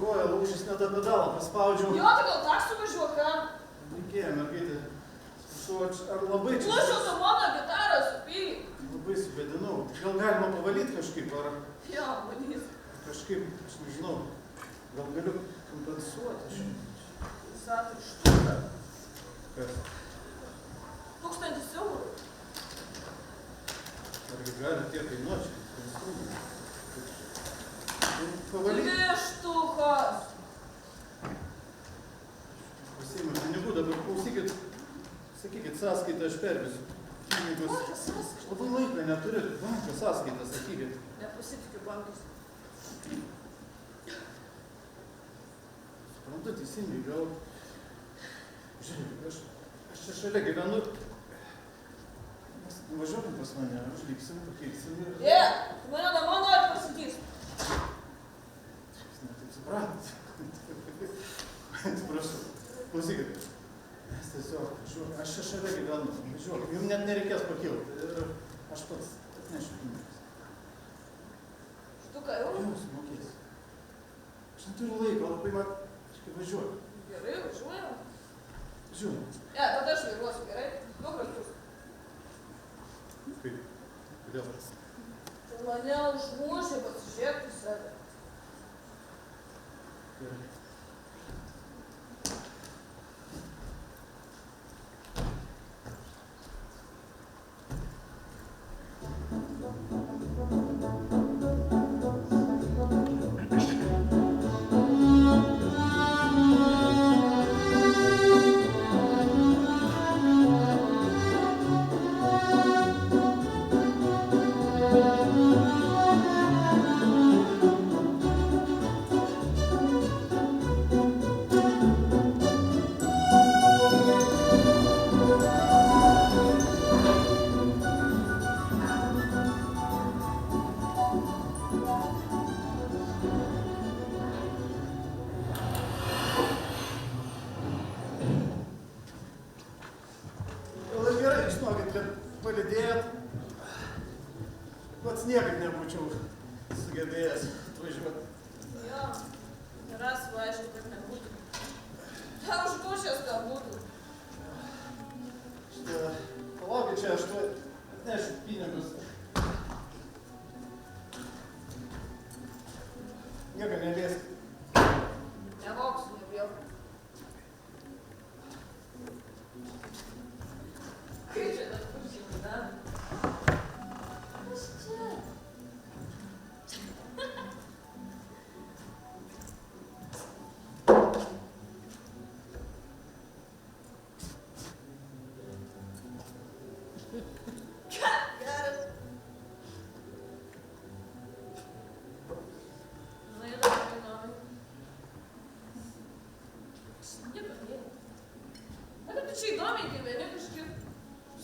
koja lūšis net apie pedalą paspaudžiau. Jo, tai gal taksų važiuok, ką? Reikėjo, mergaitė. Ar labai čia... Plušau tu mano gitarą supylį. Labai subėdinau. Gal galima pavalyti kažkaip, ar... Jo, valys. Kažkaip, aš nežinau. Gal galiu kompensuoti aš. Satai, štuka. Kas? 1000 eurų. Argi gali tiek kainuoti? Pavalyti. Vištukas. Pasiėmiau pinigų, dabar klausykit. Sakykit, sąskaitą aš pervesiu. Pinigus. Kokia sąskaita? Labai laiką neturiu. Banko sąskaitą, sakykit. Nepasitikiu bankais. Suprantu, teisingai, gal... Žiūrėk, aš čia šalia gyvenu. Mes važiuokim pas mane, užlipsim, pakeisim ir... Tu mane namo nori pasakys. Jūs netaip suprantat. Atsiprašau. Klausykit. Mes tiesiog, aš čia šalia gyvenu, važiuokim, jums net nereikės pakilti. Ir aš pats atnešiu pinigus. Štuka eurų? Jūs mokės. Aš neturiu laiko, labai man... Aš važiuoju. Gerai, važiuojam. Žiūrėjau. Tada aš vairuosiu, gerai? 2 kartus. Kaip? Kodėl? Tu mane užmušė, pasižiūrėk į save. Gerai. Palidėjot, pats niekaip nebūčiau sugebėjęs atvažiuoti. Jo, nerasiu, aišku, kad nebūtų. Dar užmušęs gal būtų. Palaukit čia, aš tuo atnešiu pinigus. Nieko neliesk. Nevoksiu, nebijau. Kaip čia tas pušys, da? Kas čia? Geras. Na, jau dabar įdomi. Aš nieko nėra. Na, kad tu čia įdomiai gyveni kažkaip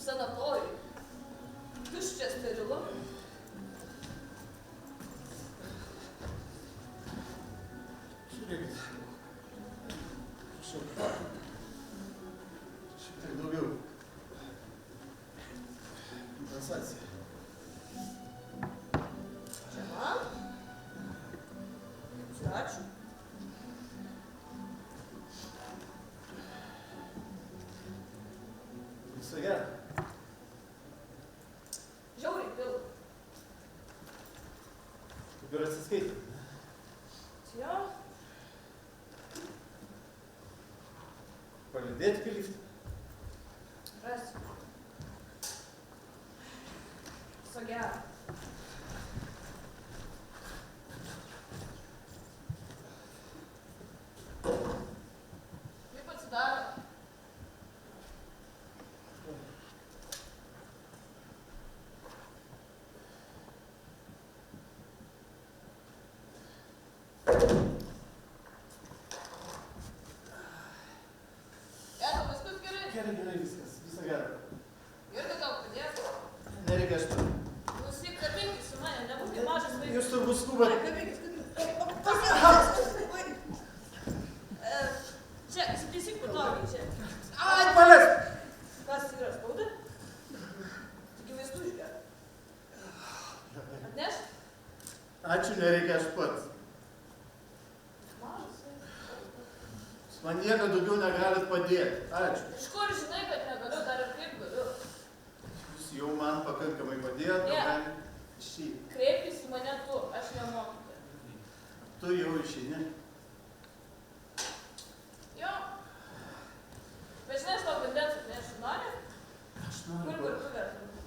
sanatorijai. Tuščia sterilu. Žiūrėkit. Šiek tiek daugiau. Kompensacija. Čia man? Ačiū. Viso gero. Žiauriai pilu. Kaip ir atsiskaitė. Jo. Palidėti pilifti. Rasiu. Viso gero. Kaip atsidaro? Viskas gerai? Gerai, viskas. Viso gero. Gerai, kad tau padėtų. Nereikia aš to. Klausyk, Man nieko daugiau negalit padėti. Ačiū. Iš kur žinai, kad negaliu, dar ir kaip galiu? Jūs jau man pakankamai padėjot, Ne. gali šį. Kreipkis į mane tu, aš nemokytoja. Tu jau išeini. Jo. Bet žinai, aš tau vandens atnešiu, nori? Aš Kur noriu, virtuvė?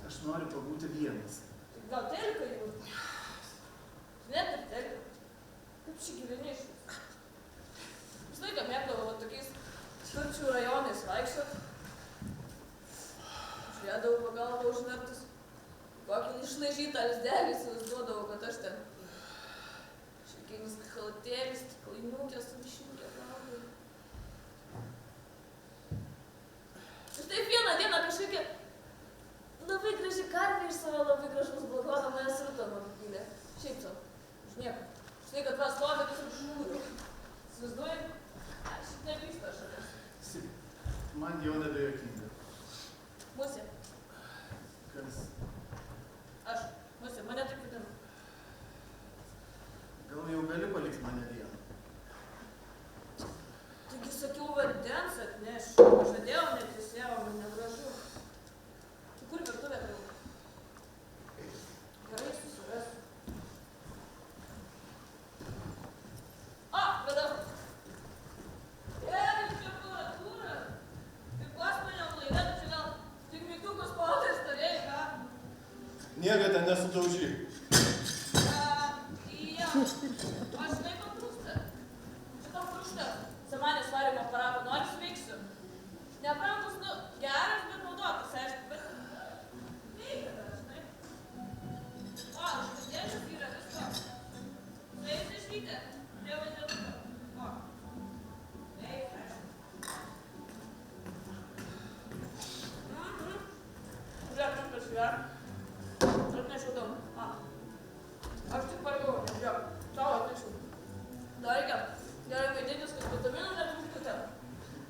aš noriu pabūti vienas. Gal teliką jau? Net ir teliką. Kaip šį gyveni iš vis? Visą laiką mėgdavau tokiais Širčių rajonais vaikščiot. Žiūrėdavau pagalbą užvertus. Kokį išlaižytą lizdelį įsivaizduodavau, kad aš ten šilkinis chalatėlis, stiklainiukės, mišiniukė valgai. Ir taip vieną dieną kažkokia labai graži karvė iš savo labai gražaus balkono mane sruto nupylė. Šiaip sau. Iš nieko. Žinai, kad va stovi ir žiūriu. Įsivaizduoji? Aš šit nepyksta šalia. Man jau nebejokinga. Musė. Kas? Aš. Musė. Mane taip vadina. Gal jau gali palikti mane vieną? Taigi sakiau vandens atnešiu. Žadėjau, netesėjau, man negražu. Tai kur virtuvė tau? Gerai, susirasiu. A, vedau. Temperatūra. Kaip kosminio laive, tai gal tik mygtukus spaudai storėjai, ką? Nieko ten nesudaužy. Jo. O žinai, ko trūksta? Šitam trūksta. Samanės varymo aparato nori sveiksiu. Neprantus, nu, geras, bet naudotas, aišku, bet veikia dar, žinai. O, žvaigždėlis yra visko. Sveiki, dešrytė. Prie vandenuko. O. Veikia, aišku. Žiūrėk, man pasiver. Atnešiau daug. A. Aš tik pargau, žiūrėk. Tau atnešiau. Dar reikia gerai maitintis, kad vitaminų netrūktų ten.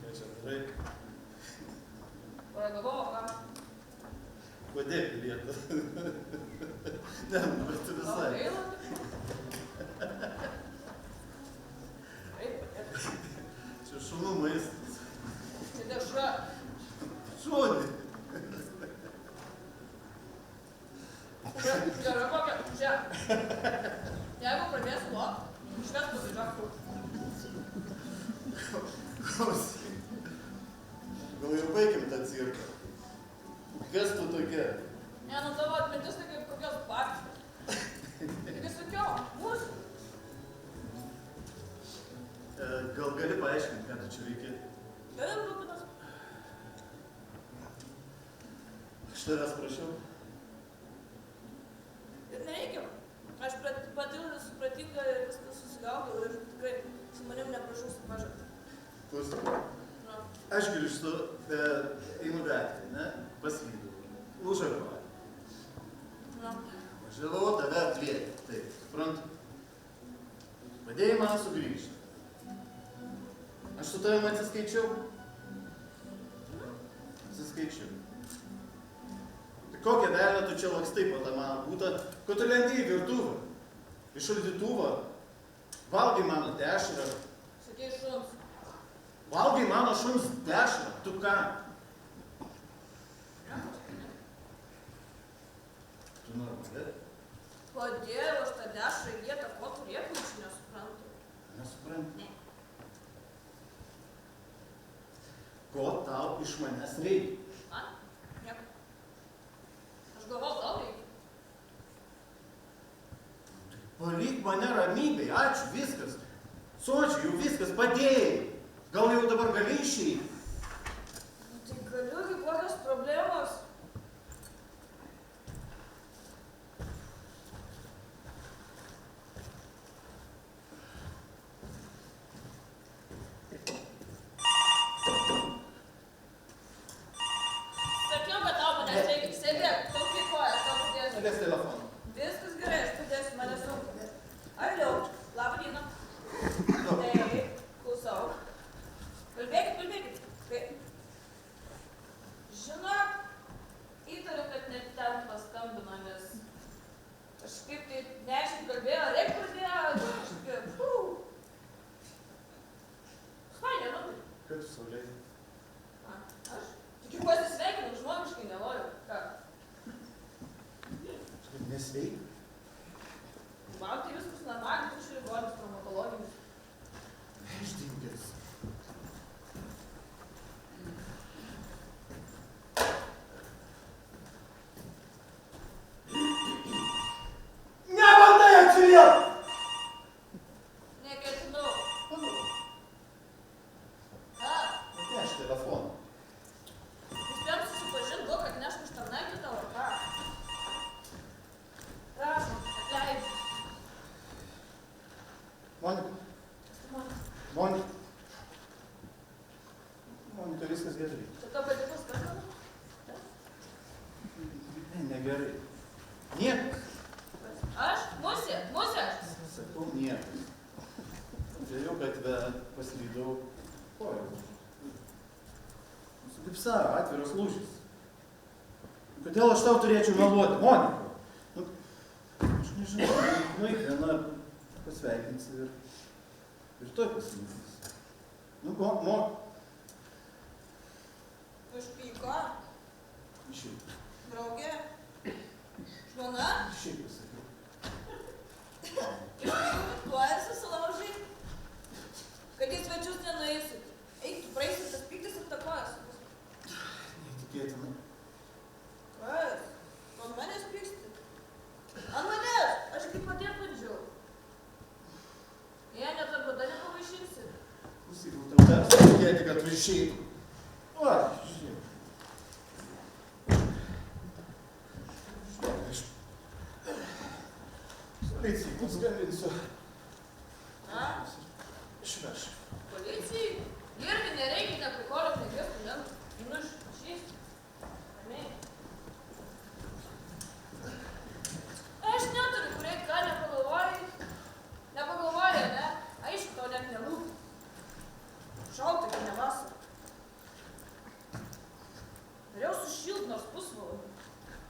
Ką čia darai? Paragavau, o ką? Padėk į vietą. Ne, bet tu Tau visai. gaila? Eik, padėk. Čia šunų maistas. Čia dešra. Šunį. Gerai kokia, žiūrėk. Jeigu pradėsiu lot, išves pasižiūrėk. Klausyk. Gal jau baigim tą cirką. Kas tu tokia? Ne, nu tavo atmintis tai kaip kokios bakštas. Taigi sakiau, mūsų. Gal gali paaiškinti, ką tu čia veiki? Tavim rūpinas. Aš tavęs prašiau. Ir nereikia. Aš pati supratinga ir viską susigaudau ir tikrai su manim neprašau su pažadų. Klausyk. Nu, Aš grįžtu, einu gatvėje, ne? Paslydau. Užarvą. nu. Važiavau tave atvėti. Taip, suprantu. Padėjai man sugrįžti. Aš su tavim atsiskaičiau? Atsiskaičiau. Tai kokią velę tu čia lakstai po tą mano būtą, ko tu lendi į virtuvę? Iš šaldytuvą. Valgai mano dešrą. Sakei šuns. Valgai mano šuns dešrą. Tu ką? Tu normali? Kodėl aš tą dešrą į vietą, ko turėtų, aš nesuprantu. Nesupranti. Ko tau iš manęs reikia? Man? Nieko. Aš galvau, tau reikia. Palik mane ramybėj, ačiū, viskas. Sočiai, jau viskas, padėjai. Gal jau dabar gali išeiti? Nu, tai galiu, kaip kokios problemos. Sakiau, kad tau manęs reikia. Sėdėk, taupyk kojas, tau padėsiu. Sėdės telefoną. Viskas gerai, aš padėsiu, mane sunku. Alio, labą dieną. Taip, klausau. Kalbėkit, kalbėkit. Kaip tu Saulė? Aš tik pasisveikinu, žmogiškai nenoriu. Ką? Kažkaip nesveika. Man tai viskas normaliai, tu šį ligonis traumatologinis. Išdinkis. Nebandai atsiliep! Neketinau. Ką? Atneš telefoną. Nespėjom susipažint, duok atnešk iš tarnaitį tavo, ką? Prašom, atleidžiu. Monika. Monika. Monika. Monika, viskas gerai. Čia to pati paskambino? Ne, negerai. Niekas. Aš? Musė? Musė? Sakau, niekas. Dėjau gatve, paslydau koją. Sugipsavo, atviras lūžis. Kodėl aš tau turėčiau meluoti, Monika? Nu, aš nežinau, nueik viena pasveikinsi ir toj pasilydys. Nu, Užpyko? Šiaip. Draugė? Žmona? Šiaip pasakiau. Tuo esi sulaužai? Kad į svečius nenueisit. Eik, tu praeisi tas pyktis ir takojas. Neįtikėtina. Kas? Ant manęs pyksti? Ant manęs! Aš kaip padėt bandžiau. Jei net ar bada nepavaišinsi. Klausyk, tau teks tikėti, kad tu išeitum. O, išėjau. Aš policijai paskambinsiu. Na? Išveš. Policijai? Irgi nereikia neprikoliau knygės, student. Nu, išeis. Ramiai. Aš neturiu, kur eit, ką nepagalvojai. Nepagalvojai, ne? Aišku, tau net nerūpi. Šalta, kai ne vasara. Norėjau sušilt nors pusvalandį.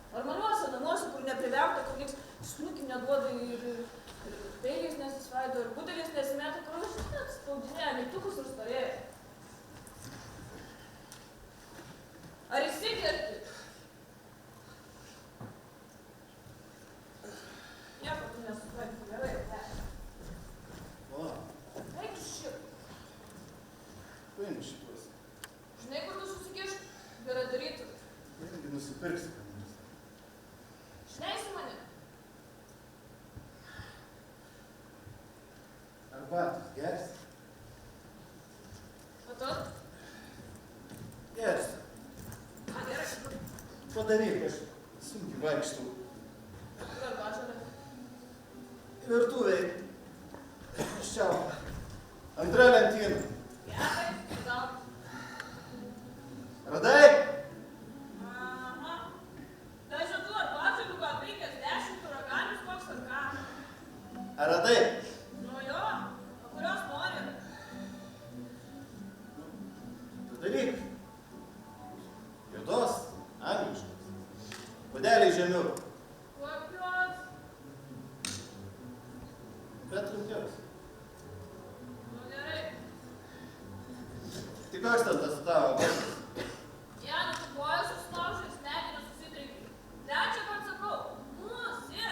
Normaliuose namuose, kur nepriverta, kur nieks snukį neduoda ir peiliais nesisvaido, ir butelis nesimeta, kur aš net spaudinėja, mygtukus ir stovėjo. Ar įsikerti? Nieko tu nesupranti, gerai, ne? O, Eik tu šit. paimk šituos. Žinai, kur tu susikišk? Gerai darytum. Irgi nusipirksi ką nors. Šneisi mane? Arbatos gersi? O tu? Gersi. A, gerai. Padaryk, aš sunkiai vaikštau. Kur arbažolė? Virtuvėj. Ščiau. Antra lentyna. Gerai, gal. Radai? Aha. Tai žadu arbažolių gal 50 uraganis koks ar ką? Ar radai? Nu jo, o kurios nori? Padaryk. Juodos, angliškos. Puodeliai žemiau. Kokios? Bet trumpiausiai. Nu gerai. Tai koks tas tavo balsas? Janu, tu kojas susilaužai, smegenys susitrenkė. Trečią kart sakau. Musė.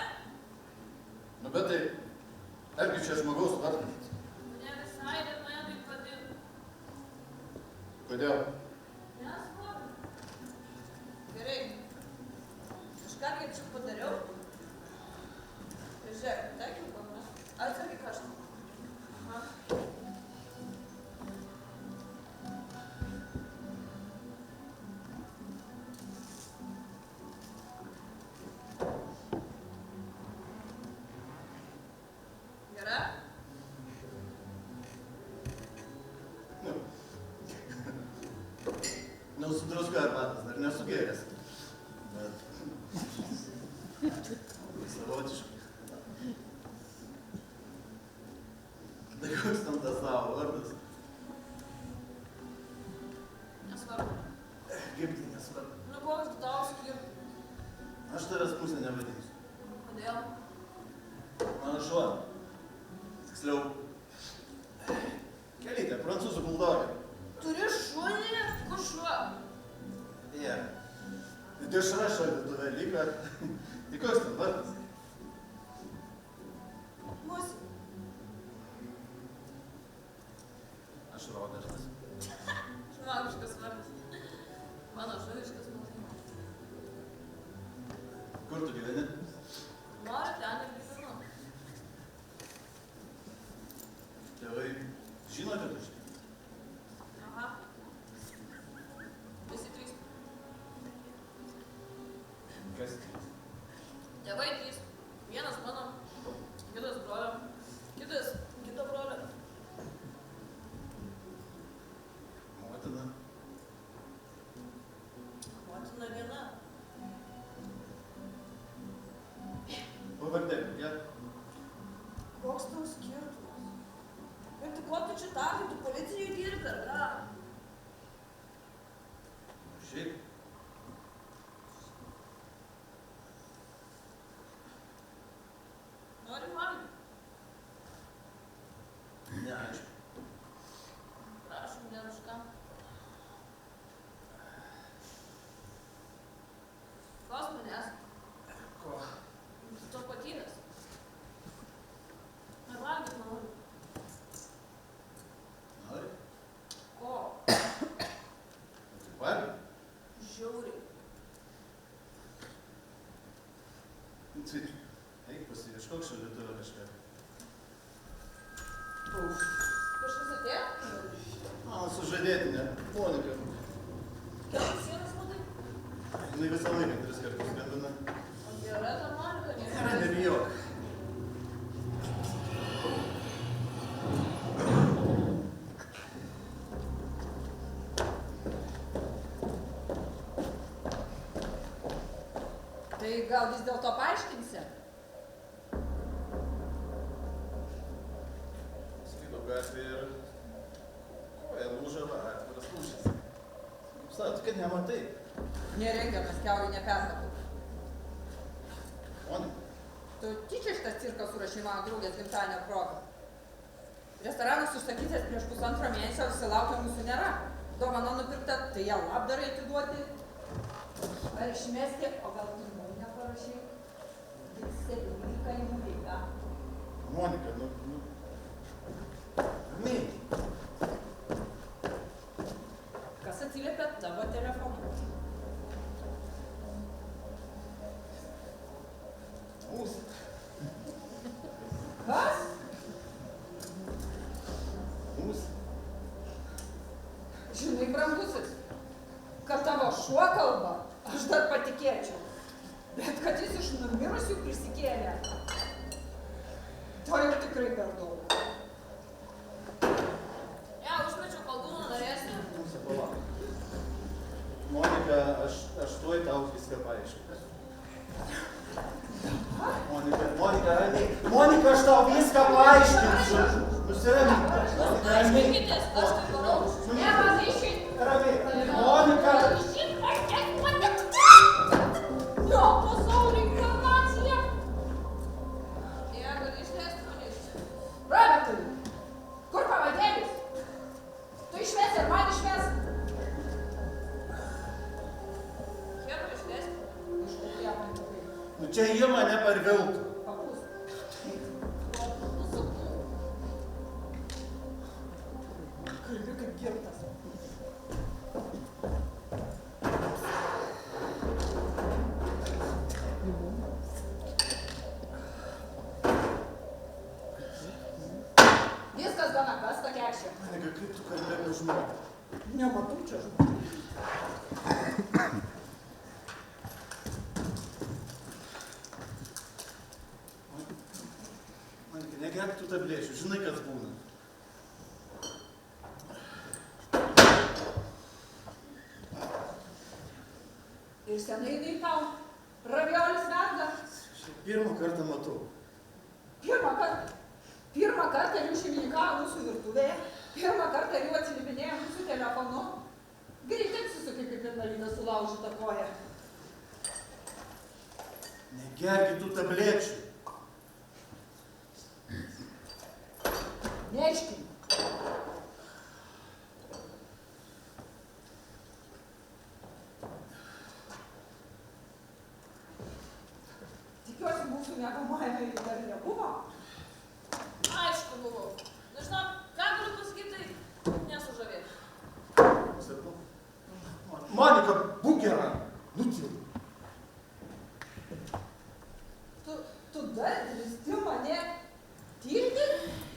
Nu bet tai, argi čia žmogaus vardas? Ne visai, bet mane taip vadina. Kodėl? Nesvarbu. Gerai. Kažką kaip čia padariau. Ir žiūrėk, tekiu panas. Atsargiai kažką. Aha. Gerai? Nu, su druska arbatas dar nesu gėręs. Bet... Savotiškai. Tai koks tam tas tavo vardas? Nesvarbu. Kaip tai nesvarbu? Nu, koks tu tau skirtų? Aš tavęs pusę nevadinsiu. Kodėl? Mano šuo. Tiksliau. Kelytė, prancūzų buldogė. Turi Dešra šaldytuve lyga. Tai koks ten vardas? Musė. Aš Robertas. Žmogiškas vardas. Mano žuviškas pavadinimas. Kur tu gyveni? Noriu ten ir gyvenu. Tėvai žino, kad aš čia? Aha. Visi trys. Kas? Tėvai trys. Vienas mano, kitas brolio, kitas kito brolio. Motina. Motina viena. Pavardė, kokia? Koks tau skirtumas? Ir tai ko tu čia takai, tu policijai dirbi, ar ką? Šiaip. Nori valgyti? Ne, aišku. Prašom, nėra už ką. Klaus manęs, Ko? tu to patyręs. Ar valgyti nori? Nori? Ko? Tai valgy? Žiauriai. Tai eik pasiieškok šaldytuve kažką. Kažkas atėjo? Mano sužadėtinė, Monika. Kiek sienas matai? Jinai visą laiką 3 kartus skambina. O gera ta Monika, Nėra, nebijok. Tai gal vis dėlto paaiškinsi? Skridau gatvė ir koja lūžava, atviras lūžis. Kaip sakot, kad nematai. Nerengiamas kiaurai nepermatų. Monika. Tu tyčia šitas cirkas surašė mano draugės gimtadienio progą. Restoranas užsakytas prieš 1,5 mėnesio, visi laukia, mūsų nėra. Dovana nupirkta, tai ją labdarai atiduoti. Ar išmesti, o gal tu naują parašai? Visi lygai nuveika. Monika, ramiai. Kas atsiliepia tavo telefonu? Mūsų. Kas? Mūsų. Žinai, brangusis, kad tavo šuo kalba, aš dar patikėčiau. Bet kad jis iš numirusių prisikėlė, to jau tikrai per daug. Ja, užmečiau koldūną, norėsi? Mūsų palauk. Monika, aš tuoj tau viską paaiškinsiu. Monika, ramiai. Monika, aš tau viską paaiškinsiu. Nusiramink. Monika, ramiai. Iškitės, aš tai parodžiu. Ne, man išeit. Ramiai. Monika. Jo, pasaulio inkarnacija. Ja, gali išleisti mane iš čia. Robertai, kur pavadėlis? Tu išmesi ir man išmesi. Chebra išleisti. Iš kur ją panikai? Nu čia jie mane parviltų. Papūs. Nusukau. Kalbi kaip girtas. Viskas gana, kas ta kekšė? Monika, kaip tu kalbi apie žmogų? Nematau čia žmonių. Monika, negerk tų tablečių, žinai, kas būna. Ir senai jinai tau raviolis verda. Šiaip pirmą kartą matau. Pirmą kartą jų šeimininkavo mūsų virtuvėje. Pirmą kartą jų atsilipinėjo mūsų telefonu. Greitai apsisukai kaip Invalida sulaužyta koja. Negerk tų tablečių. Neškim. jūsų miegamajame jų dar nebuvo? Aišku, buvau. Nežinau, ką galiu pasakyti, tai nesužavėti. Sakau. Monika, būk gera. Nutyl. Tu dar drįsti mane tirti?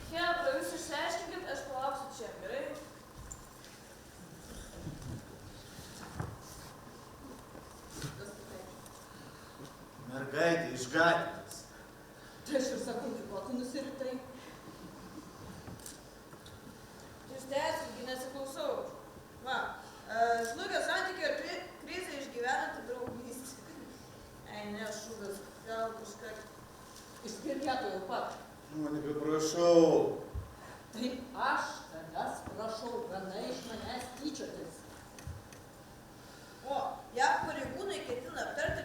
Hebra, jūs išsiaiškinkit, aš palauksiu čia, gerai? Mergaitė iš gatvės. Tai aš ir sakau, ko tu nusiritai? Jūs tęsiu, nesiklausau. Va, žlugę santykių ir krizę išgyvenanti draugystė. Ei, ne, šūdas, gal kažką. Išskirkėtų jau pat. Monika, prašau. Tai aš tavęs prašau, gana iš manęs tyčiotis. O, JAV pareigūnai ketina aptarti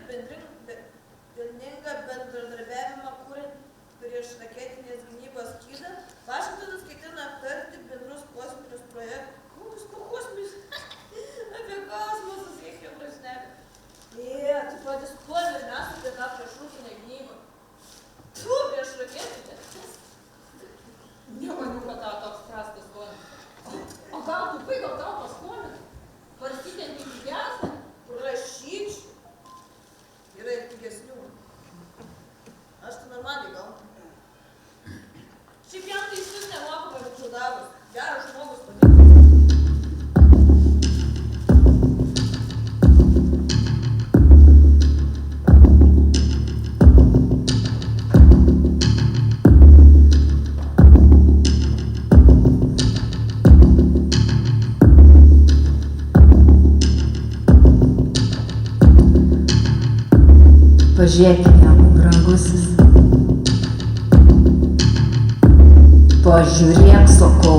vieningą bendradarbiavimą kuriant priešraketinės gynybos skydą. Vašingtonas ketina aptarti bendrus kosminius projektus. Kosminius? Apie kosmosus, kiek jau prašneka. Tai patys kuo dažniausiai apie tą priešrūkinę gynybą. Tu priešraketinę. Nemaniau, kad tau toks prastas skonis. O gal tu gal tau paskonis? Parsitėti pigiausią? Prašyčiau. Yra ir pigesnių. Aš tai normaliai gal. Šiaip jam tai išvis nemokamai būčiau davus. Geras žmogus patinka. Pažiūrėk jam, brangusis. Pažiūrėk, sakau.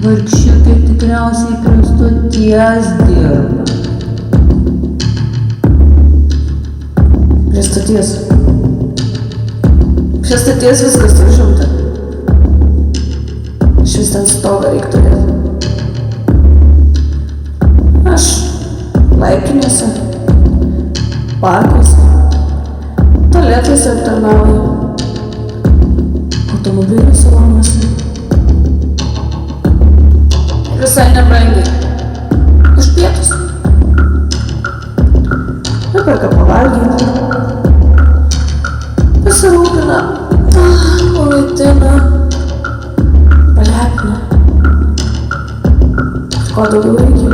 Vargšiukė tikriausiai prie stoties dirba. Prie stoties. Prie stoties viskas užimta. Šis ten stogą reik turėti. Aš laiptinėse, parkuose, tualetuose aptarnauju, automobilių salonuose. Visai nebrangiai. Už pietus. Nuperka pavalgyti. Pasirūpina, pamaitina, palepina. Ko daugiau reikia?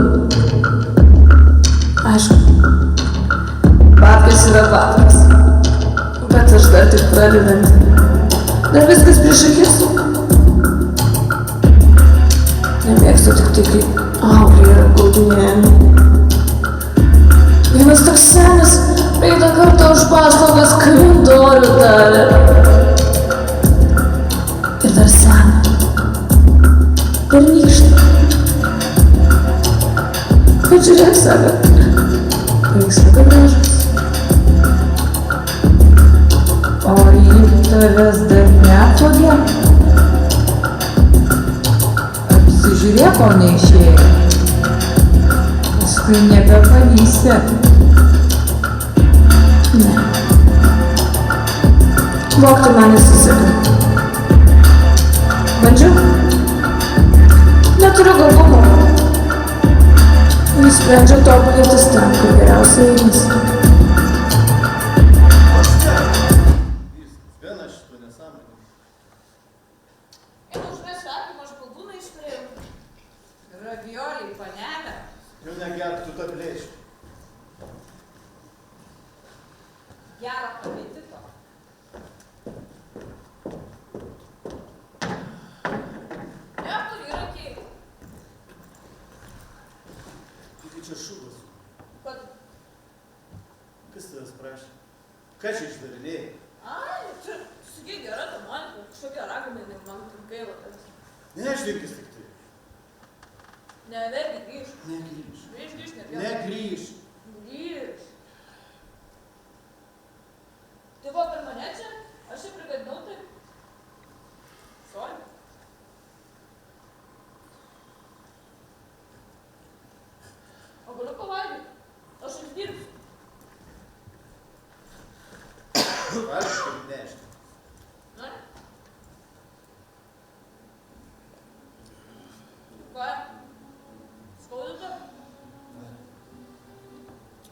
Aišku, babkės yra babkės, bet aš dar tik pradedanti. Dar viskas prieš akis. Nemėgstu tik tai, kai auklė yra gaudinėjami. Vienas toks senis praeitą kartą už paslaugas kalendorių davė. Ir dar seną. Pernykštą. Bet žiūrėk, sako, paveiksliukai gražus. O ji tavęs dar neapvogė? Apsižiūrėk, kol neišėjo. Paskui nebepavysi. Ne. Vogti man nesiseka. Bandžiau? Neturiu galvumo. Nusprendžiau tobulintis ten, kur geriausiai einasi. Viena šito nesąmonė. Einu užmės šakimą, aš koldūną išturėjau. Ravioliai, panelė. Jau negerk tu tą plėšį. Gero apetito. Ne, tu įrakiai. Taigi čia šūdas. Kad... Kas tavęs prašė? Ką čia išdarinėjai? Ai, čia sugi gera ta Monika, kažkokia raginai, man gaila tavęs. Neždinkis tik tai. Ne, vergi grįžk. Negrįž. Grįžk, nebijok. Negrįž. Grįžk. Tai buvo per mane čia? Aš čia prigadinau tai? Valgyk kaip nešti. Na? Ką? Skaudinta?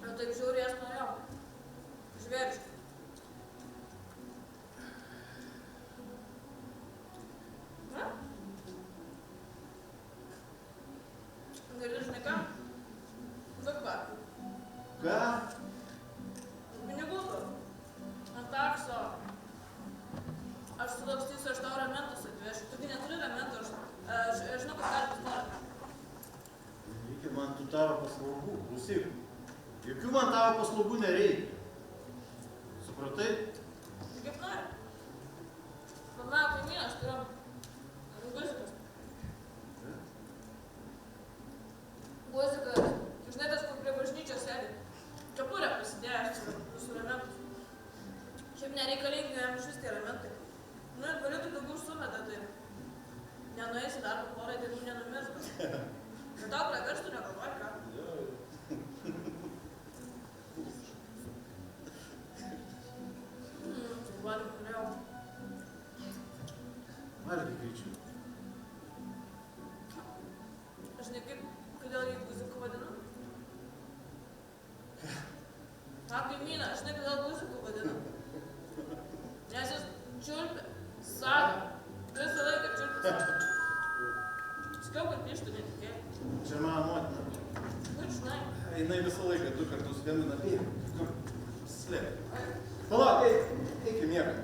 Nu taip žiauriai aš norėjau. Žvėriškai. Na? Gali žinai ką? Duok ką? Ką? Pinigų tu. Ant takso. Aš sudapstysiu, aš tau ramentus atvešiu. Tu gi neturi ramentų, aš žinau, kad kartais nori. Reikia man tų tavo paslaugų. Klausyk. Jokių man tavo paslaugų nereikia. Supratai? Tai kaip nori. Man mano kaimynas, tai yra guzikas. Guzikas. Tu žinai tas, kur prie bažnyčios sėdi. Kepurę pasidėjęs su ramentus. Šiaip nereikalingi jam iš vis tie ramentai. Nu ir galėtų daugiau sumeta, tai nenueisi darbą porai dienų nenumirs. Bet tau praverstų negalvoj, ką? Valgyk norėjau. Valgyk greičiau. Aš ne kaip, kodėl jį guziku vadinu? Ką kaimyną, aš ne kodėl guziku vadinu. Nes jis čiulpia, sako, visą laiką čiulpia, sako. Sakiau, kad pištų netikėti. Čia mano motina. Kur žinai? Jinai visą laiką 2 kartus gamina pėdį. Kur? Slėp. Palauk, eik į miegą.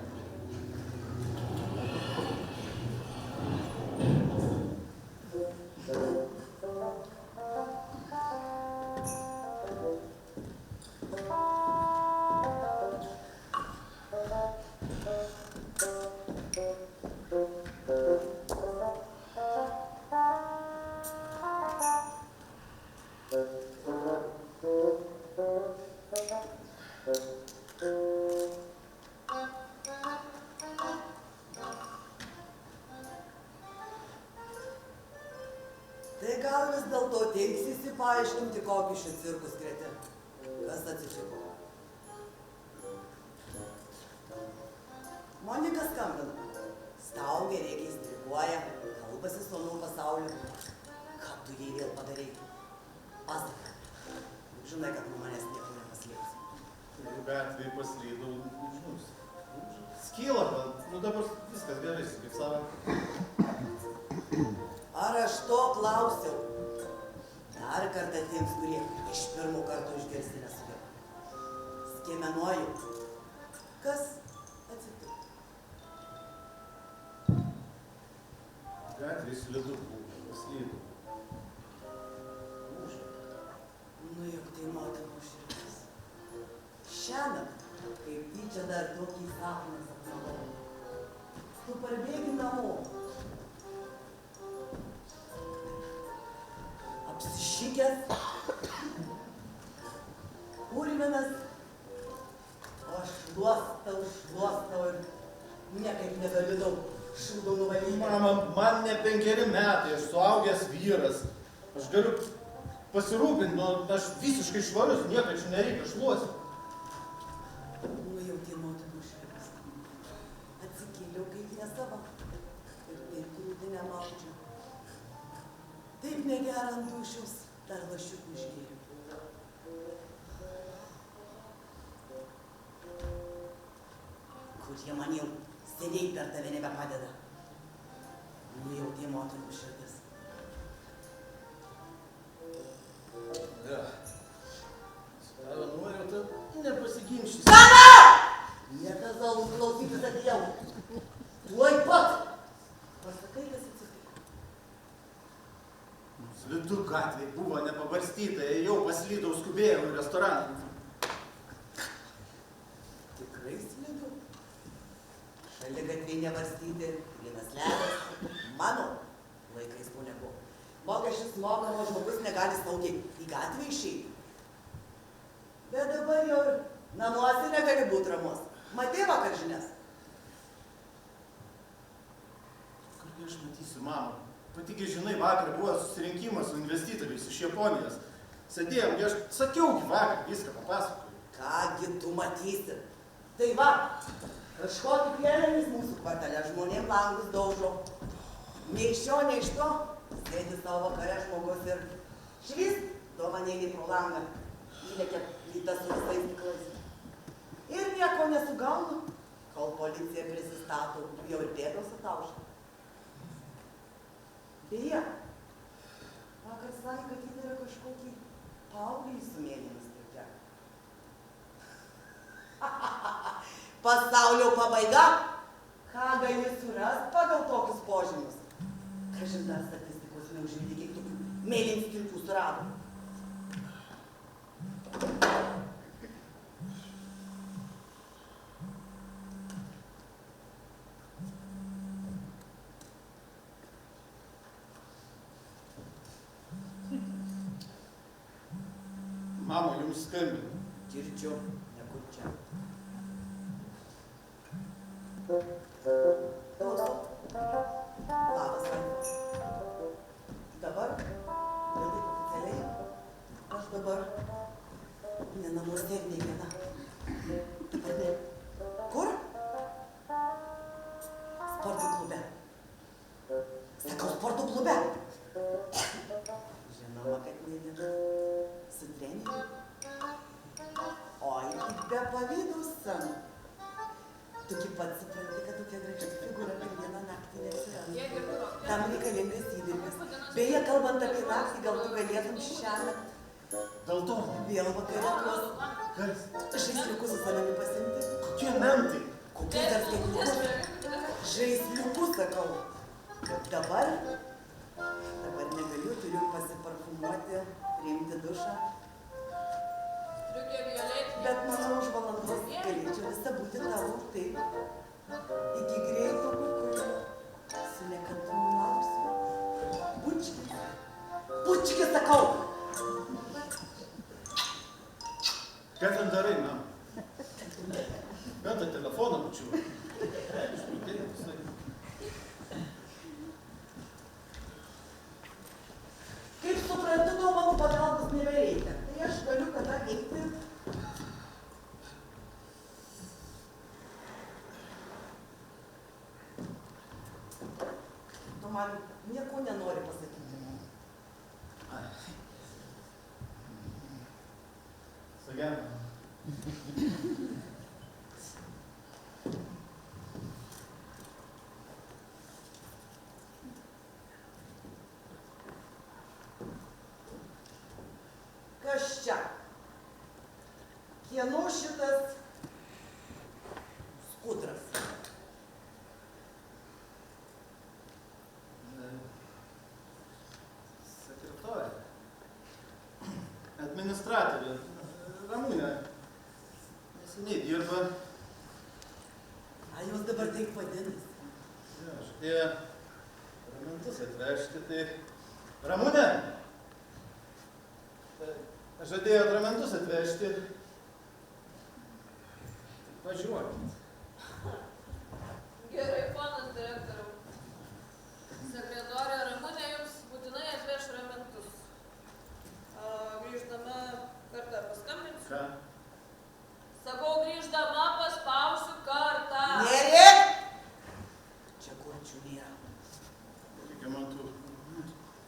Tai gal vis dėlto teiksisi paaiškinti, kokį šį cirkus krėtė. Kas atsitiko? Monika skambina. Staugia, reikia įstriguoja, kalbasi su anų pasauliu. Ką tu jai vėl padarei? Pasakai. Žinai, kad nuo manęs nieko nepaslėpsi. Gatvėje paslydau, žinus. Skyla, bet nu dabar viskas gerai, kaip savo. Ar aš to klausiau? Dar kartą tiems, kurie iš pirmo karto išgirsti nesugeba. Skiemenuoju. Kas atsitiko? Gatvėje slidu paslydau. Nu juk tai moterų širdis. Šiąnakt, kaip tyčia dar tokį sapną sapnavau. Tu parbėgi namo. Apsišykęs. Purvinas. O aš šluostau ir niekaip negaliu šūdų nuvalyti. Mama, man ne 5 metai, aš suaugęs vyras. Aš galiu pasirūpinti, nu, aš visiškai švarus, nieko čia nereikia šluosti. Nu jau tie moterų širdis. Atsikėliau kaip nesava. Ir taip krūtinę maudžiu. Taip negera ant dūšiaus, dar lašiukų išgėriau. Kur jie man jau seniai per tave nebepadeda. Nu jau tie moterų širdis. Ja. Su tavo nuojauta nepasiginčysi. Niekas zalų klausytis atėjau. Tuoj pat. Pasakai, kas atsitiko. Slidu gatvėje buvo nepabarstyta, jau paslydau, skubėjau į restoraną. Tikrai slidu. Šalia gatviai nevarstyti, plynas ledas. Mano laikais to nebuvo. Mokesčius mokamo žmogus negali saugiai į gatvę išeiti. Bet dabar jau ir namuose negali būti ramus. Matei vakar žinias? Kurgi aš matysiu, mama? Patigi, žinai, vakar buvo susirinkimas su investitoriais iš Japonijos. Sėdėjom, aš sakiau vakar, viską papasakoju. Kągi tu matysi? Tai va, kažkokį pėlenis mūsų kvartale žmonėm langus daužo. Nei iš šio, nei iš to, sėdi savo vakare žmogus ir švist dovanėlį pro langą. Įlekia plytas su visais stiklais. Ir nieko nesugaunu, kol policija prisistato, jau ir pėdos ataušta. Beje, vakar sakė, kad įdara kažkokį paauglį su mėlymis striuke. Pasaulio pabaiga? Ką gali surast pagal tokius požymius? Kažin dar statistikos neužvydė, kiek tokių mėlynų striukų surado. Mama, jums skambina. Girdžiu, nekur čia. Klausau. Labas, Vaida. Dabar, bet taip oficialiai, aš dabar ne namuose ir ne viena. Dabar ne. Kur? Sporto klube. Sakau, sporto klube. Žinoma, kad ne viena. Su treneriu. Oi, be pavydų scenų. Tugi pats supranti, kad tokia graži figūra per vieną naktį neatsiranda. Tam reikalingas įdirbis. Beje, kalbant apie naktį, gal tu galėtum šiąnakt Dėl to. vėl vakare tuos Kas? žaisliukus su savimi pasimti. Kokie mentai? Kokius dar skaitliukus? Žaisliukus, sakau. Dabar negaliu, turiu pasiparfumuoti, priimti dušą. Striukė violetinė. Bet manau, už valandos galėčiau visą būti tavo, taip. Iki greito pakurio. Su nekantrumu lauksiu. Bučkis. Bučkis, sakau. Ką ten darai, mama? Ką tą telefoną bučiuoji? Išprotėjai visai. Kaip suprantu, tau mano pagalbos nebereikia. Tai aš galiu kada eiti. Tu man nieko nenori pasakyti. Sagena. Kas čia? Kieno šitas skudras? Sekretorė. Administratorė. Ramūnė. Neseniai dirba. A jūs dabar taip vadinasi? Žadėjo ramentus atvežti, tai... Ramūnė! Žadėjo ramentus atvežti. Važiuokit. Gerai, ponas direktoriau. Sekretorė Ramūnė jums būtinai atveš ramentus. Grįždama kartą paskambinsiu. Ką? Sakau, grįždama paspausiu kartą. Nerėk! Čia kurčių nėra. Reikia man tų...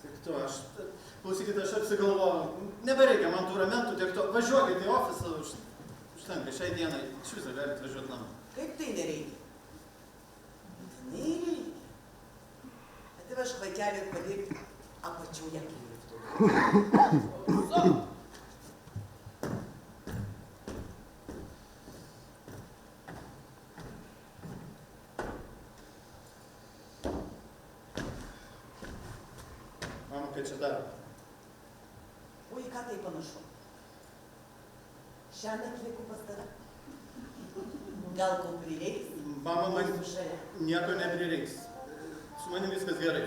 Tiek to, aš... Klausykite, aš apsigalvojau. Nebereikia man tų ramentų, tiek to. Važiuokit į ofisą, užtenka. Šiai dienai iš viso galite važiuoti namo. Kaip tai nereikia? Būtinai reikia. Atsivežk vaikelį ir padėk apačioje liftu. Su. Mama, ką čia daro? O į ką tai panašu? Šiandien lieku pas tave. Gal ko prireiks? Mama, man Mūsų šalia. nieko neprireiks. Su manim viskas gerai.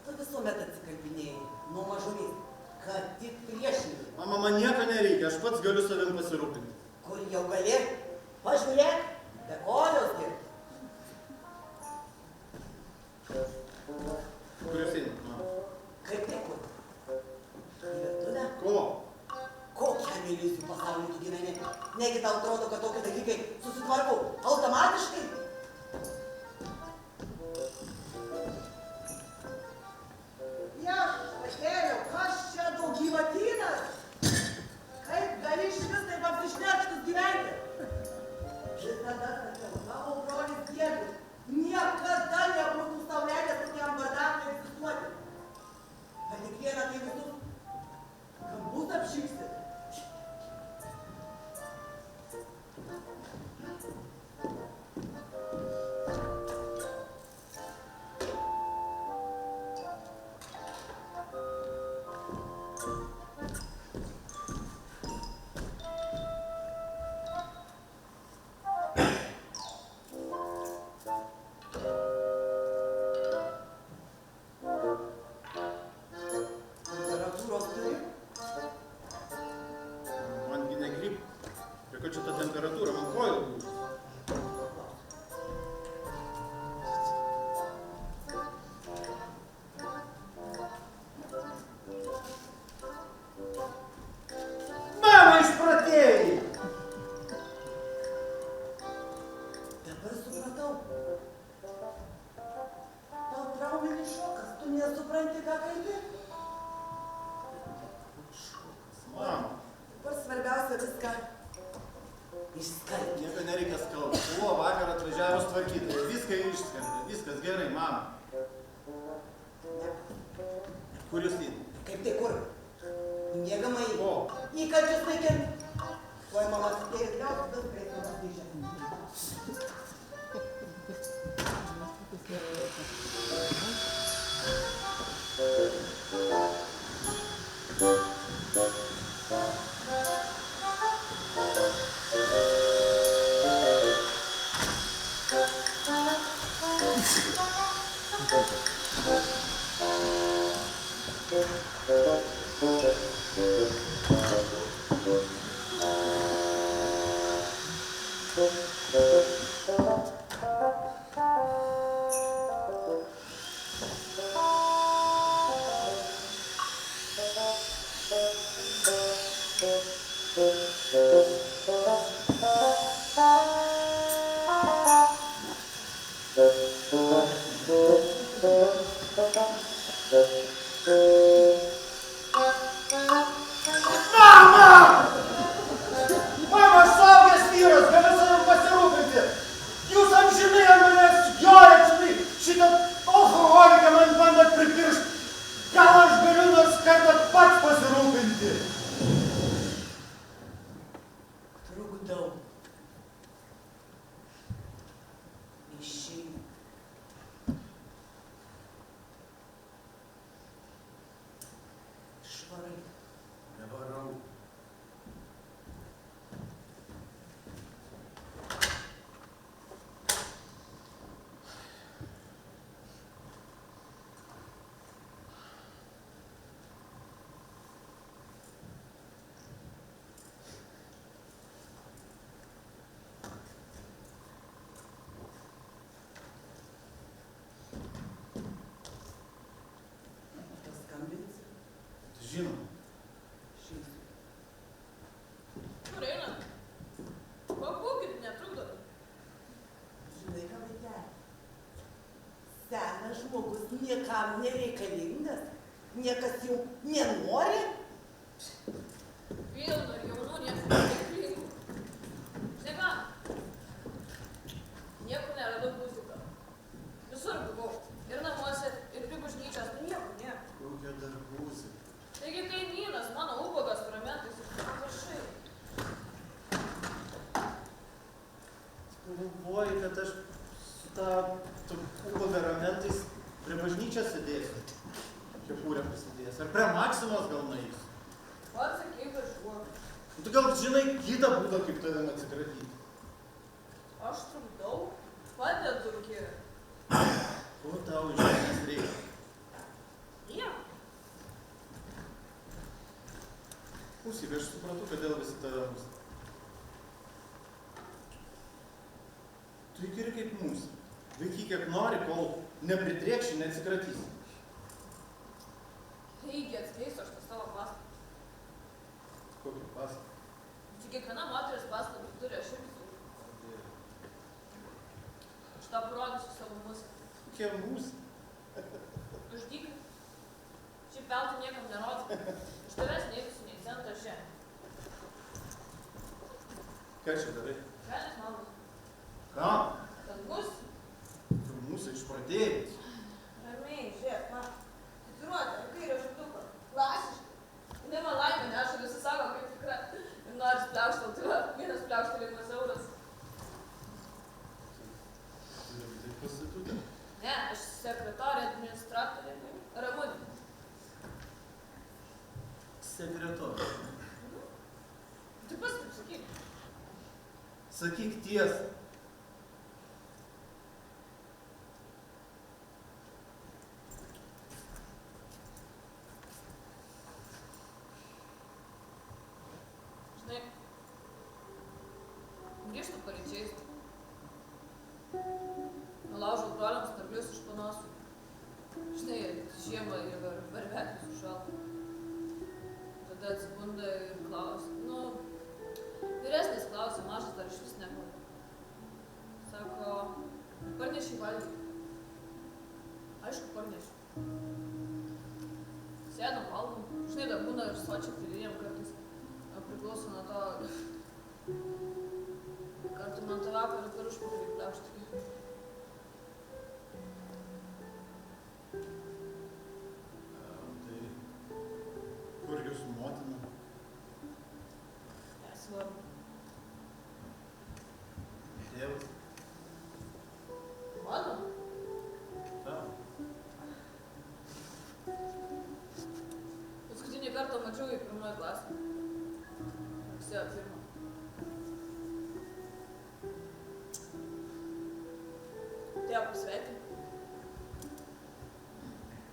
Tu visuomet atsikalbinėjai, nuo mažumės, kad tik priešingai. Mama, man nieko nereikia, aš pats galiu savim pasirūpinti. Kur jau gali? Pažiūrėk, be kojos dirb. Kur jūs einat, mama? Kaip tai kur? Į virtuvę? Ko? Kokią kokiu iliuzijų pasauliu tu gyveni. Negi tau atrodo, kad tokie dalykai susitvarkau automatiškai? Viešpatėliau, kas čia gyvatynas? Kaip gali išvis taip apsišnekštus gyventi? Visada sakiau, tavo brolis Giedrius niekada nebūtų sau leidęs tokiam bardakui egzistuoti. Bet tik vieną tai visus kampus apšypsi. Žinoma. Kur einat? Pabūkit, netrukdot. Žinai, ką vaikeli? Senas žmogus niekam nereikalingas. Niekas jau nenori. Pilna ir jaunų niekas nereikalingų. Žinai ką? Niekur neradau muziką. Visur buvau. Ir namuose, ir prie bažnyčios. Nieko nėra. Kokia dar muzika? Taigi kaimynas, mano ubagas fragmentais iš parašai. Galvoji, kad aš su tą ubagą ramentais prie bažnyčios sėdėsiu. Kepurę prisidėjęs. Ar prie Maksimos gal nueisiu? Pats sakei važiuok. Tu gal žinai kitą būdą, kaip tavim atsikratyti. Aš trukdau, padedu Kiri. Ko tau iš manęs reikia? Nieko. Klausyk, aš suprantu, kodėl visi tave mus. Tu juk iri kaip mūsų. Vaikyk kiek nori, kol nepritrėkši, neatsikratysi. Reikia atskleisiu aš tą savo pasaką. Kokį pasaką? Čia kiekviena moteris paslaptį turi, aš irgi turiu. Aš tau parodysiu savo muziką. Kokia mūsų? Uždykai. Šiaip veltui niekam nerodžiu. Iš tavęs neįsiu nei centą šiandien. Ką čia darai? Velnis maldas. Ką? Kad bus? Tu mūsų išpradėjus. Ramiai, žiūrėk, man. Tituiruotė, ar kairio šimtuko. Klasiškai. Ne man laimė neša, visi sako, kaip tikra. Ir nors pliaukštėl, tai va, vienas pliaukštėlimas euras. Tai prostitutė. Ne, aš sekretorė, administratorė. Ramūnė. Sekretorė. Tu pats taip sakyk. Sakyk tiesą. Žinai, grįžtu paryčiais. Nulaužau broliams narglius iš panosų. Žinai, žiemą ir varveklius užšalo. Tada atsibunda ir klausia. Nu, vyresnis klausia, mažas dar iš vis nekalba. Sako, parneši valgyti. Aišku, parneši. Sėdam, valgom. Žinai, dar būna ir sočiai pridėjom kartais. Priklauso nuo to, kartu man tą vakarą per užpakalį pliaušti. Tai kur jūsų motina? Nesvarbu. Tėvas? Mano? Tavo? Paskutinį kartą mačiau į pirmoje klasę. Rugsėjo 1. Tėvą pasveikinti.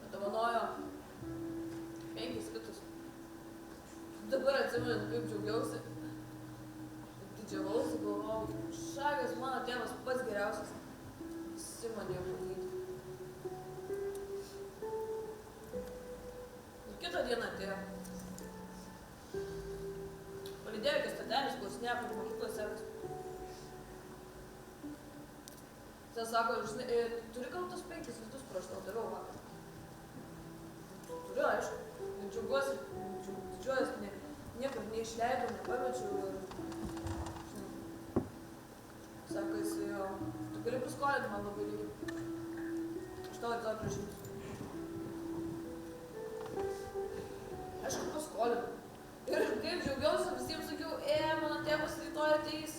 Padovanojo 5 litus. Dabar atsimenu, kaip džiaugiausi. Didžiavausi, galvojau, šagas mano tėvas pats geriausias. Visi man jau matyti. Ir kitą dieną atėjo. Palydėjo iki stotelės, klausinėjo, kaip mokyklos sekas. Tai sako, žinai, turi gal tos 5 litus, kur aš tau daviau vakar? Turiu, aišku. Džiaugiuosi, didžiuojuosi, niekur neišleidau, nepamečiau ir... Žinai, sako, jisai jo, tu gali paskolinti man labai lygiai. Aš tau rytoj prašysiu. Aišku, paskolinau. Ir kaip džiaugiausi, visiems sakiau, mano tėvas rytoj ateis.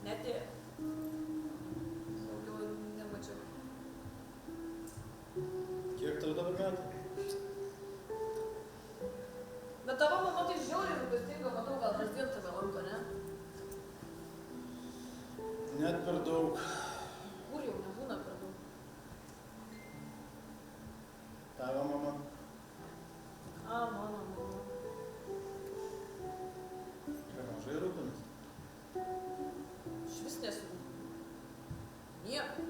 Netėjo. Daugiau nemačiau. Kiek tau dabar metų? Bet tavo mama tai žiauriai rūpestinga, matau, gal kasdien tave lanko, ne? Net per daug. Kur jau nebūna per daug? Tavo mama? Mano mama. Per mažai rūpinasi. Iš vis nesirūpinu. Nieko.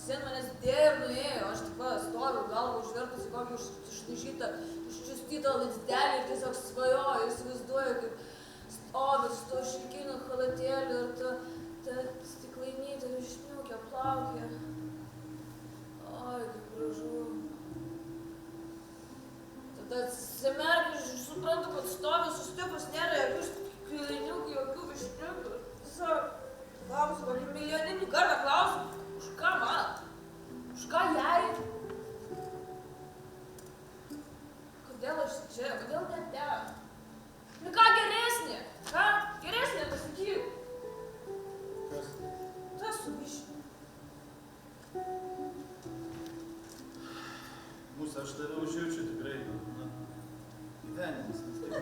Sen manęs dėjo ir nuėjo, aš tik va stoviu galvą užvertus į kokį išnaižytą, iščiustytą laidstelį ir tiesiog svajoju, įsivaizduoju, kaip stovi su to šilkiniu chalatėliu ir ta stiklainytė išniukia, plaukia. Oi, kaip gražu. Tada atsimerkiu ir suprantu, kad stovi sustikus, nėra jokių stiklainiukų, jokių višniukų. Tiesiog klausiu, kokį milijoninį kartą klausiu. Už ką man? Už ką jai? Kodėl aš čia? Kodėl ne ten? Nu ką geresnė? Ką? Geresnė, pasakyk. Kas? Tas su višniu. Mūsų aš tave užjaučiu tikrai. Na, gyvenimas. Nes taip.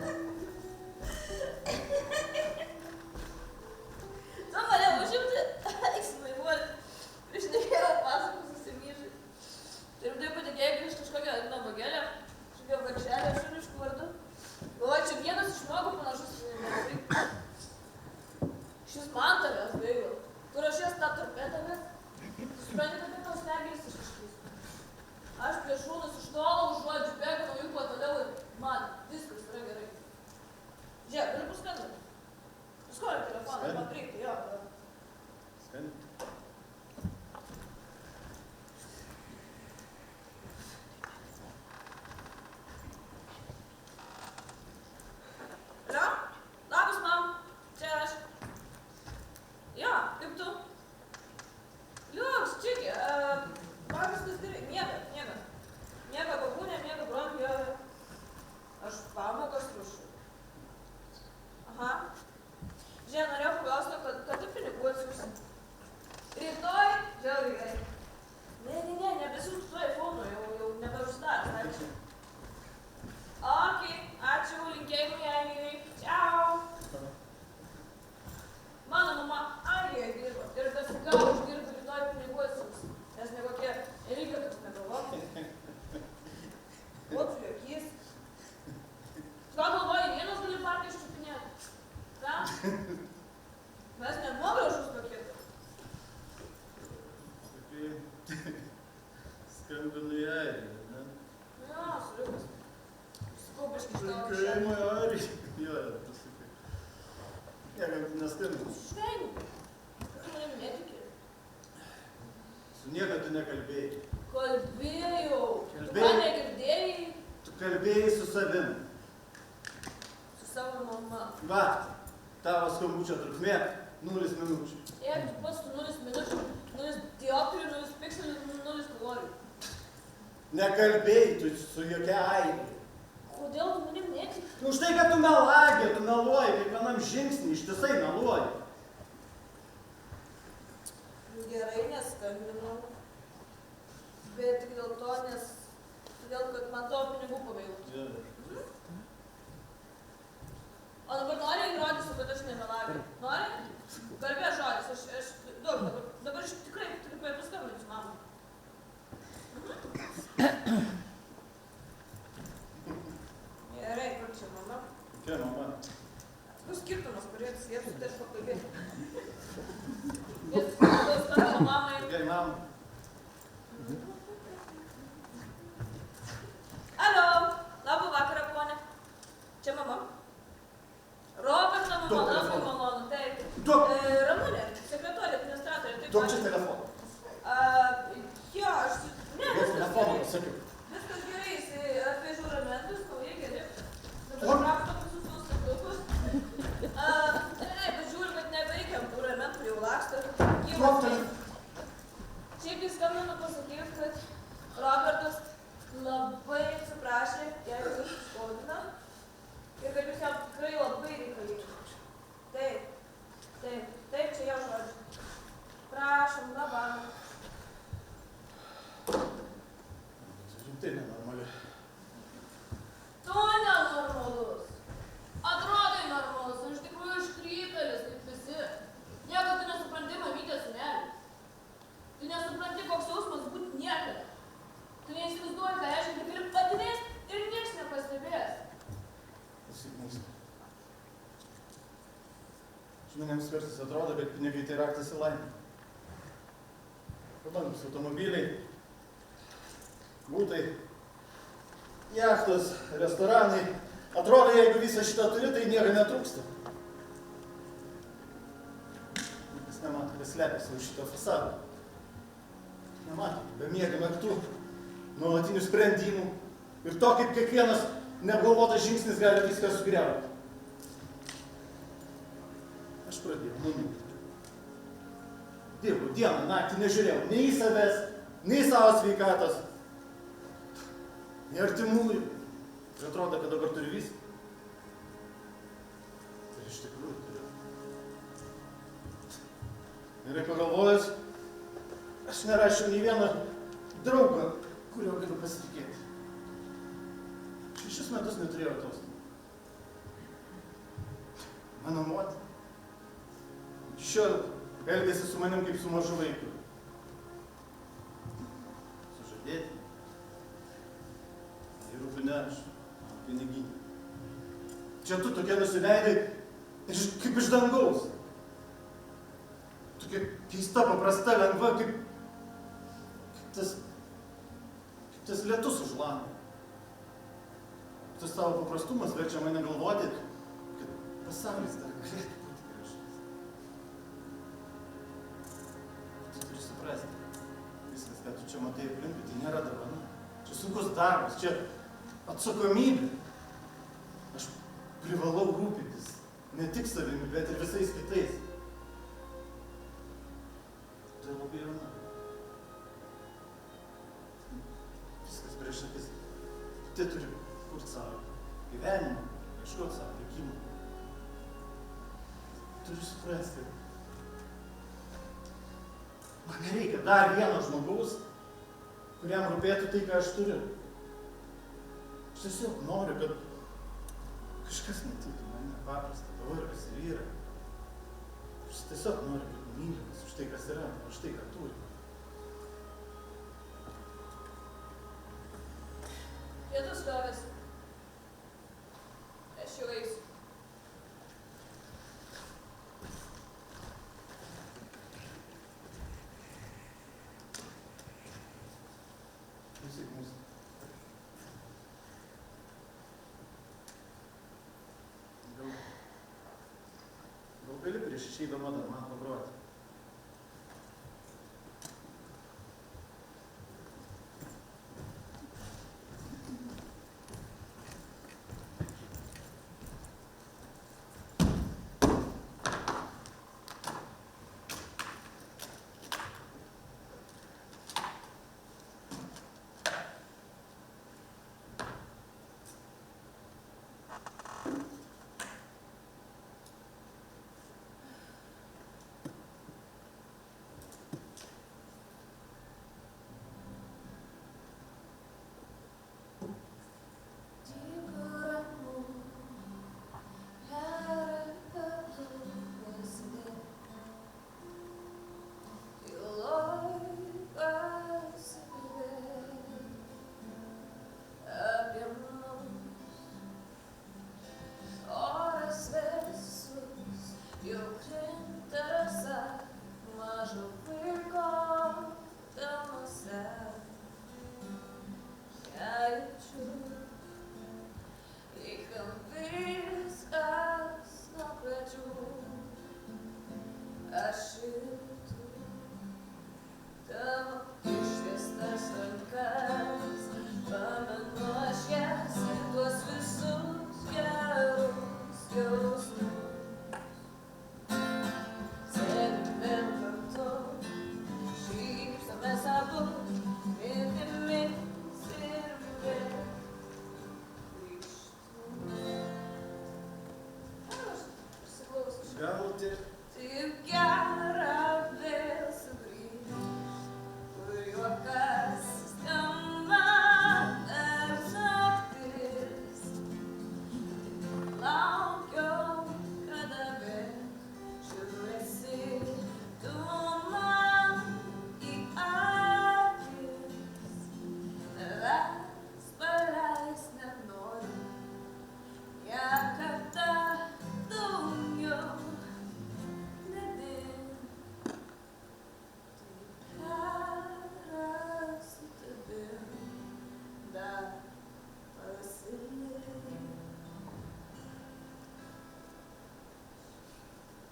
Tu mane užimti? Įsimaivuoti. Prieš nežinau pasakų susimyžai. Ir tai patikėjai prieš kažkokią nabagėlę, kažkokią varšelę šuniškų vardu. Galvoju, čia vienas iš mnogo panašus į mane. Šis man tavęs gaila. Tu rašės tą torpetą, bet supranti, kad tos smegenys iš kažkaip. Aš plėšrūnus iš tolo užuodžiu, bėgu nuo jų kuo toliau ir man Kaimai, Ari. Jo, pasakai. Niekam neskambinus. Švengiu. Tu manim netiki. Su nieka tu nekalbėjai. Kalbėjau. Tu ką Kalbėjai? negirdėjai? Tu kalbėjai su savim. Su savo mama. Va, tavo skambučio trukmė 0 minučių. Jeigu tu pats 0 minučių, 0 dioptrijų, 0 pikselių, 0 kalorijų. Nekalbėjai tu su jokia aibė. Kodėl tu manim netiki? Už tai, kad tu melagė, tu meluoji, kiekvienam žingsnį ištisai meluoji. Gerai, neskambinau. Bet tik dėl to, todėl, kad man tavo pinigų pavėjau. O dabar nori įrodysiu, kad aš nemelagė. Nori? Kalbės žodis, aš dabar aš tikrai paskambinsiu mamai. Gerai, kur čia mama? Kokia mama? Bus skirtumas, kurie atsiliepsiu, tai aš pakalbėsiu. Ir skambinu mamai. Kokiai mamai? Alio, labą vakarą, ponė. Čia mama. Roberto mama, Duok labai telefoną. malonu, taip. Duok. Ramunė, sekretorė, administratorė, taip. Duok čia telefoną. Jo, aš... Ne, Duok viskas telefoną, gerai. pasakiau. Viskas gerai, jis atvežu ramentus, naujai geri. Dabar krapšto visus tuos stakliukus. Bet žiūriu, kad nebereikiam tų ramentų, jau laksto. Duok telefoną. Šiaip jis skambino pasakyti, kad Robertas labai atsiprašė, jeigu jūs skaudina. Ir kad jūs jam tikrai labai reikalingi. Taip, čia jau žodžiu. Prašom, dabar. Rimtai nenormali. Tu nenormalus. Atrodai normalus, o iš tikrųjų iškrypėlis, kaip visi. Nieko tu nesupranti, mamytės sūnelį. Tu nesupranti, koks jausmas būti niekada. Tu neįsivaizduoji, ką reiškia, kad gali patinės ir nieks nepastebės. Pasiknys. Žmonėms kartais atrodo, kad pinigai tai raktas į laimę. Prabangus automobiliai, būtai, jachtos, restoranai. Atrodo, jeigu visą šitą turi, tai nieko netrūksta. Niekas nemato, kas slepiasi už šito fasado. Nemato, bemiegų naktų, nuolatinių sprendimų ir to, kaip kiekvienas neapgalvotas žingsnis gali viską sugriauti. Aš pradėjau numirti. Dirbau dieną, naktį, nežiūrėjau nei į savęs, nei į savo sveikatos, nei artimųjų. Ir atrodo, kad dabar turiu viską. Ir iš tikrųjų turiu. Gerai pagalvojus, aš nerašiau nei vieną draugą, kurio galiu pasitikėti. 6 metus neturėjau atostogų. Mano motina iki šiol elgėsi su manim kaip su mažu vaiku. Sužadėti. Ir rūpi ne aš, piniginė. Čia tu tokia nusileidai kaip iš dangaus. Tokia keista, paprasta, lengva, kaip tas lietus už lango. Tas tavo paprastumas verčia mane galvoti, kad pasaulis dar galėtų būti gražus. Tu turi suprasti, viskas, ką tu čia matai aplinkui, tai nėra dovana. Čia sunkus darbas, čia atsakomybė. Aš privalau rūpintis ne tik savimi, bet ir visais kitais. Tai labai jauna. Viskas prieš akis. Tai turi kurti savo gyvenimą, ieškoti savo likimą. Turi suprasti. Man nereikia dar vieno žmogaus, kuriam rūpėtų tai, ką aš turiu. Aš tiesiog noriu, kad kažkas matytų mane paprastą, pavargusį vyrą. Aš tiesiog noriu būti mylimas už tai, kas yra, už tai, ką turi. Pietus liovėsi. Aš jau eisiu. Klausyk mūsų. prieš išeidama dar man pagroti.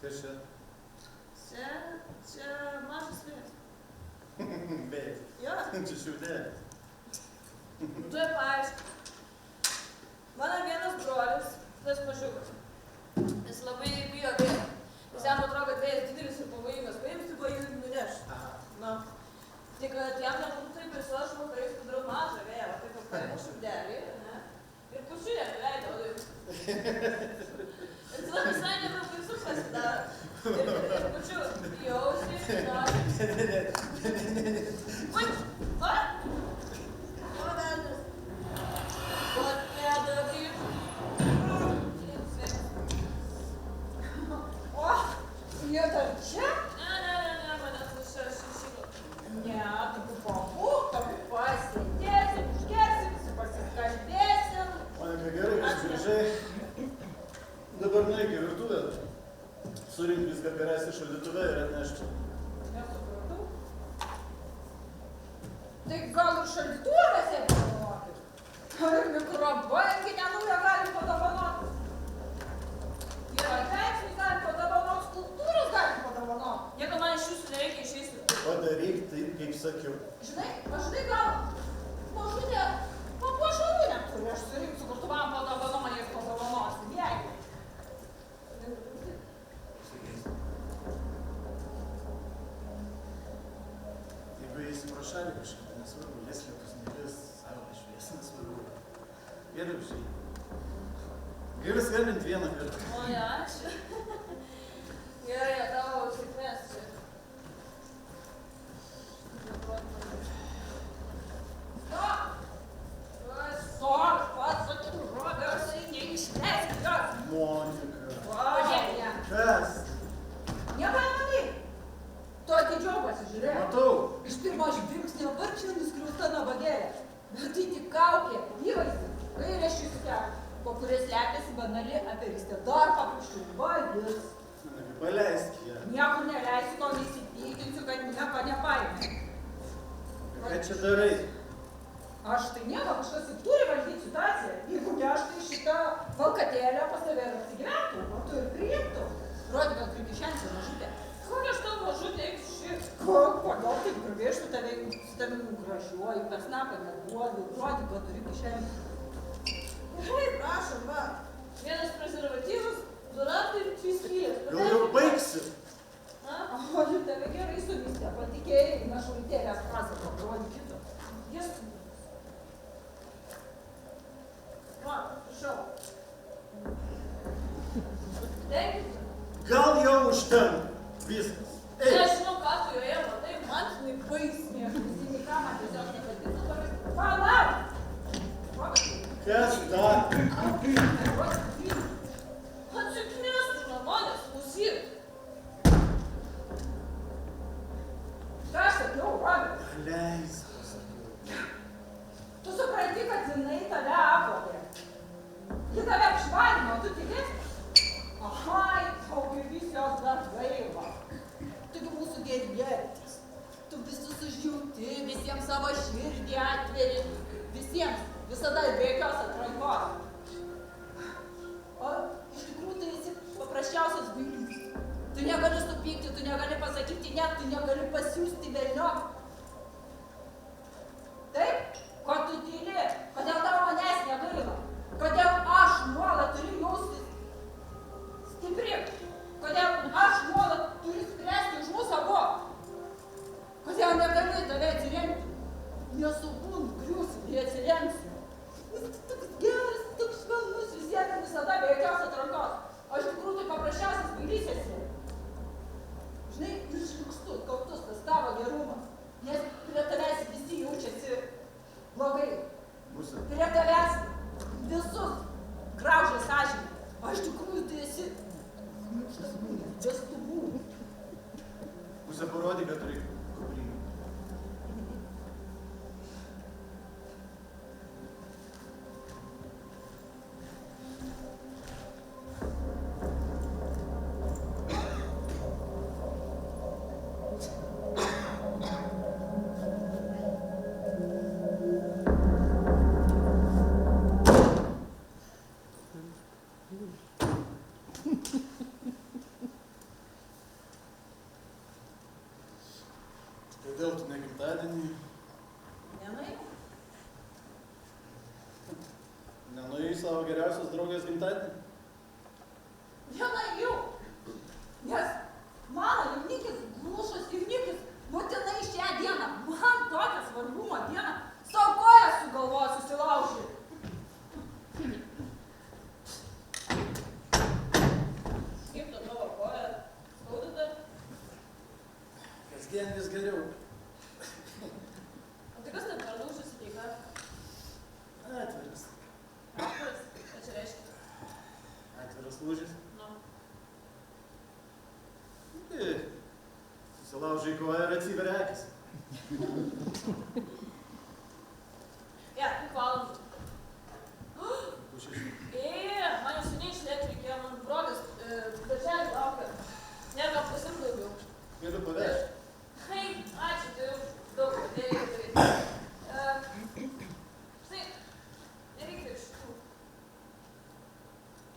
Kas čia? Čia mažas vėjas. Vėjas. Jo. Čia šiaudėlis. Tuoj paaiškinu. Mano vienas brolis, tas mažiukas. Jis labai bijo vėjo. Jis jam atrodo, kad vėjas didelis ir pavojingas. Paims, tipo jį nuneš. Na. Tik, kad jam nebūtų taip baisu, aš vakarais padarau mažą vėją. Va taip, paimu šiaudelį, ne? Ir pušiu jam į veidą, o taip. Ir tada visai nebebaisu pasidaro. Ir pučiu į ausį, nori. Ui! O! O, velnias. O, pėda grįžtų. O, jie dar čia? Ne, manęs aš iššylau. Ne, tu pabūk, pasėdėsim, išgersim, pasikalbėsim. Mane ką gerai, kad grįžai. Dabar nueik į virtuvę. Surink viską, ką rasi šaldytuve ir atnešk. Nesupratau. Tai gal ir šaldytuvą mes jai padovanoti? Ar mikrobangį nenaują galim padovanoti? Ir veiksmus galim padovanoti, skulptūros galim padovanoti. Nieko man iš jūsų nereikia išeisiu. Padaryk taip, kaip sakiau. Žinai, gal mažutė papuošalų neturi. Aš surinksiu, kur tu man padovanom, man jas padovanosi. Jeigu. Jeigu eisi pro šalį kažkaip, nesvarbu, jas lietus nelis, saulė šviesa, nesvarbu. Geriau žiai. Gali skambinti vieną kartą. Oi, ačiū. Gerai, tavo sėkmės čia. Stop, pats atiduodas, neišleisk jos. Monika. Padėk ją. Kas? Nieko nematai. Tu atidžiau pasižiūrėk. Matau. Iš pirmo žvilgsnio vargšė nuskriausta nabagėlė. Bet tai tik kaukė, įvaizdis, gailesčius kelia, po kuriais slepiasi banali aferistė. Dar papušiu, vagis. Paleisk ją. Niekur neleisiu, kol neįsitikinsiu, kad nieko nepaėmė. Ką čia darai? Aš tai nieko, kažkas ir turi valdyti situaciją. Jeigu ne aš, tai šitą valkatėlę pas tave ir apsigyventų, o tu ir priimtų. Rodyk, gal turi kišenį. važiuoji, per snapą neduodi, rodį, kad turi kišenį. Gerai, prašom, va. Vienas prezervatyvus, du raktai ir 3 skylės. Gal jau baigsi? O, jau tave gerai suvystė, patikėjai, našlaitėlės pasako, rodį kito. Jis. Va, prašau. Tenkite. Gal jau užtenka? Viskas. Ei, Nežinau, ką tu joje matai, man žinai baismė. Visi nei ką man tiesiog nepatinka, tavai. Palauk! kas dar? Atsiknėstų žmonės, klausyk. Ką aš sakiau, Robert? Leisk, pasakiau. Tu supranti, kad jinai tave apvogė. Ji tave apšvarino, tu tikėsi? Ahai, tau kaip vis jos dar gaila. Taigi mūsų gerietis. Tu visus užjauti, visiems savo širdį atveri. Visiems, visada ir be jokios atrankos. O iš tikrųjų tai esi paprasčiausias bailys. Tu negali supykti, tu negali pasakyti net, tu negali pasiųsti velniop. Taip? Ko tu tyli? Kodėl tavo manęs negaila? Kodėl aš nuolat turiu jaustis stipri? Kodėl aš nuolat turiu spręsti už mūsų abu? Kodėl negali tave atsiremti? Nesaugu nugriūsi, jei atsiremsiu. Jis toks geras, toks švelnus, visiems visada be jokios atrankos. O iš tikrųjų tai paprasčiausias bailys esi. Žinai, išlykstu, kaltus tas tavo gerumas. Nes prie tavęs visi jaučiasi blogai. Musė. Prie tavęs visus graužia sąžinė. O iš tikrųjų tai esi bestubų. Musė parodė, kad turi kuprinę. Kodėl tu ne gimtadienį? Nenueinu. Nenuėjai savo geriausios draugės gimtadienį? Nenuėjau. Nes mano jaunikis, glušas jaunikis, būtinai šią dieną, man tokią svarbumo dieną, savo koją sugalvojo susilaužyti. Kaip tu tavo koja skaudada? Kasdien vis geriau. O tai kas ten per lūžis įteika? Atviras. Atviras? Ką čia reiškia? Atviras lūžis. Nu. Tai susilaužai koją ir atsiveria akis. Ja, kiek valandų? Pusė šimto. Man jau seniai išlėkti reikėjo, man brodas darželį laukia. Nėra ką pasimt daugiau. Galiu pavežti. Hai, ačiū, tai jau daug padėjai daryti. Štai, nereikia iš šitų.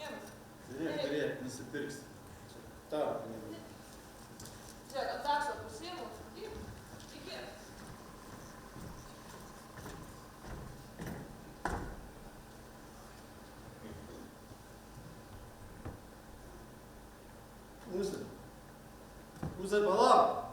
Imk. Žiūrėk, nusipirksi. Čia tavo pinigų. Žiūrėk, ataksą pasiimu. Iki. Musė. Musė, palauk.